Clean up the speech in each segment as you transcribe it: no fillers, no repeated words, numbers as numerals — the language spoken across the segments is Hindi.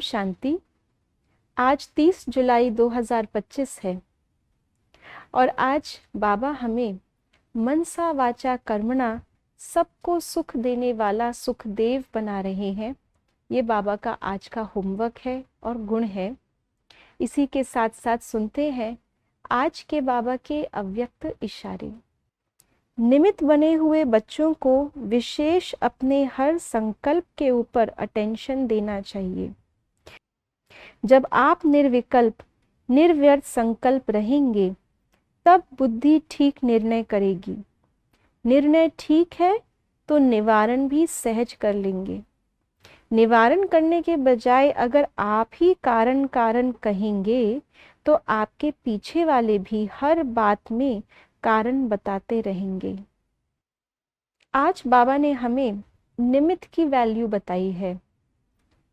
शांति। आज 30 जुलाई 2025 है और आज बाबा हमें मनसा वाचा कर्मणा सबको सुख देने वाला सुखदेव बना रहे हैं। ये बाबा का आज का होमवर्क है और गुण है। इसी के साथ साथ सुनते हैं आज के बाबा के अव्यक्त इशारे। निमित्त बने हुए बच्चों को विशेष अपने हर संकल्प के ऊपर अटेंशन देना चाहिए। जब आप निर्विकल्प निर्व्यर्थ संकल्प रहेंगे तब बुद्धि ठीक निर्णय करेगी। निर्णय ठीक है तो निवारण भी सहज कर लेंगे। निवारण करने के बजाय अगर आप ही कारण कारण कहेंगे तो आपके पीछे वाले भी हर बात में कारण बताते रहेंगे। आज बाबा ने हमें निमित्त की वैल्यू बताई है।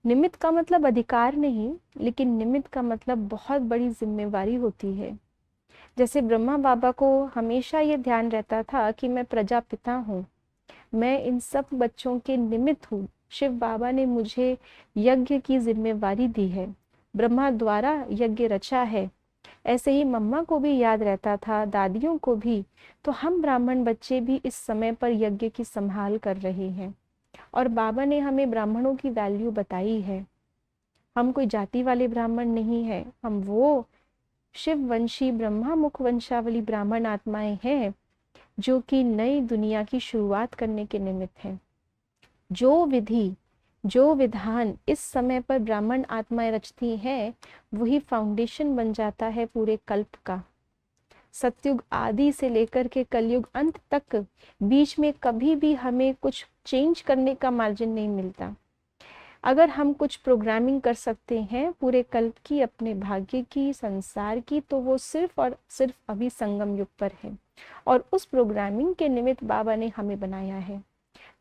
निमित्त का मतलब अधिकार नहीं, लेकिन निमित्त का मतलब बहुत बड़ी जिम्मेवारी होती है। जैसे ब्रह्मा बाबा को हमेशा ये ध्यान रहता था कि मैं प्रजापिता हूँ, मैं इन सब बच्चों के निमित्त हूँ। शिव बाबा ने मुझे यज्ञ की जिम्मेवारी दी है, ब्रह्मा द्वारा यज्ञ रचा है। ऐसे ही मम्मा को भी याद रहता था, दादियों को भी। तो हम ब्राह्मण बच्चे भी इस समय पर यज्ञ की संभाल कर रहे हैं और बाबा ने हमें ब्राह्मणों की वैल्यू बताई है। हम कोई जाति वाले ब्राह्मण नहीं है, हम वो शिववंशी ब्रह्मा मुख वंशावली ब्राह्मण आत्माएं हैं जो कि नई दुनिया की शुरुआत करने के निमित्त हैं। जो विधि जो विधान इस समय पर ब्राह्मण आत्माएं रचती हैं वही फाउंडेशन बन जाता है पूरे कल्प का। सतयुग आदि से लेकर के कलयुग अंत तक बीच में कभी भी हमें कुछ चेंज करने का मार्जिन नहीं मिलता। अगर हम कुछ प्रोग्रामिंग कर सकते हैं पूरे कल्प की, अपने भाग्य की, संसार की, तो वो सिर्फ और सिर्फ अभी संगम युग पर है। और उस प्रोग्रामिंग के निमित्त बाबा ने हमें बनाया है।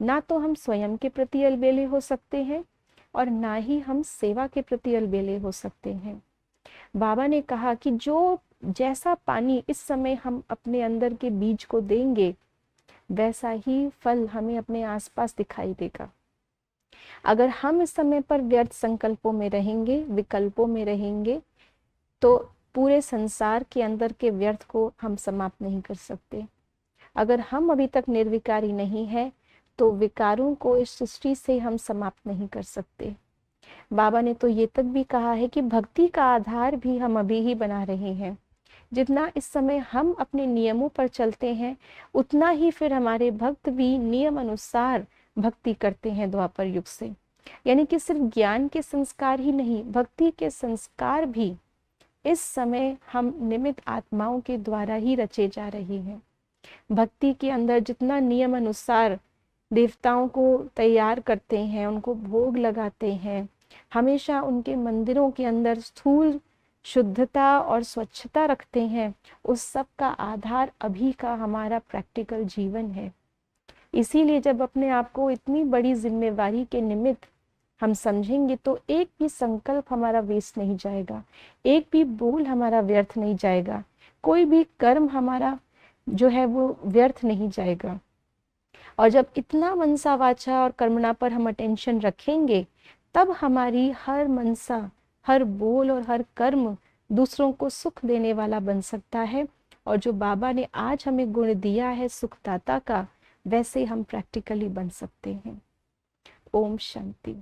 ना तो हम स्वयं के प्रति अलबेले हो सकते हैं और ना ही हम सेवा के प्रति अलबेले हो सकते हैं। बाबा ने कहा कि जो जैसा पानी इस समय हम अपने अंदर के बीज को देंगे वैसा ही फल हमें अपने आसपास दिखाई देगा। अगर हम इस समय पर व्यर्थ संकल्पों में रहेंगे, विकल्पों में रहेंगे, तो पूरे संसार के अंदर के व्यर्थ को हम समाप्त नहीं कर सकते। अगर हम अभी तक निर्विकारी नहीं है तो विकारों को इस सृष्टि से हम समाप्त नहीं कर सकते। बाबा ने तो ये तक भी कहा है कि भक्ति का आधार भी हम अभी ही बना रहे हैं। जितना इस समय हम अपने नियमों पर चलते हैं उतना ही फिर हमारे भक्त भी नियम अनुसार भक्ति करते हैं द्वापर युग से। यानी कि सिर्फ ज्ञान के संस्कार ही नहीं, भक्ति के संस्कार भी इस समय हम निमित्त आत्माओं के द्वारा ही रचे जा रहे हैं। भक्ति के अंदर जितना नियम अनुसार देवताओं को तैयार करते हैं, उनको भोग लगाते हैं, हमेशा उनके मंदिरों के अंदर स्थूल शुद्धता और स्वच्छता रखते हैं, उस सब का आधार अभी का हमारा प्रैक्टिकल जीवन है। इसीलिए जब अपने आप को इतनी बड़ी जिम्मेवारी के निमित्त हम समझेंगे तो एक भी संकल्प हमारा वेस्ट नहीं जाएगा, एक भी बोल हमारा व्यर्थ नहीं जाएगा, कोई भी कर्म हमारा जो है वो व्यर्थ नहीं जाएगा। और जब इतना मनसा वाचा और कर्मणा पर हम अटेंशन रखेंगे तब हमारी हर मनसा, हर बोल और हर कर्म दूसरों को सुख देने वाला बन सकता है। और जो बाबा ने आज हमें गुण दिया है सुखदाता का, वैसे हम प्रैक्टिकली बन सकते हैं। ओम शांति।